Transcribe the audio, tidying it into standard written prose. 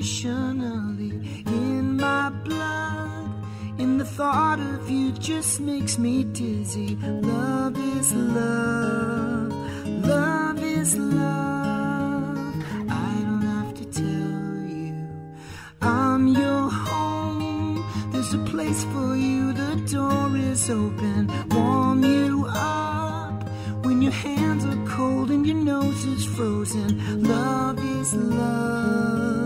unconditionally in my blood. And the thought of you just makes me dizzy. Love is love, love is love. I don't have to tell you I'm your home. There's a place for you, the door is open. Warm you up when your hands are cold and your nose is frozen. Love is love.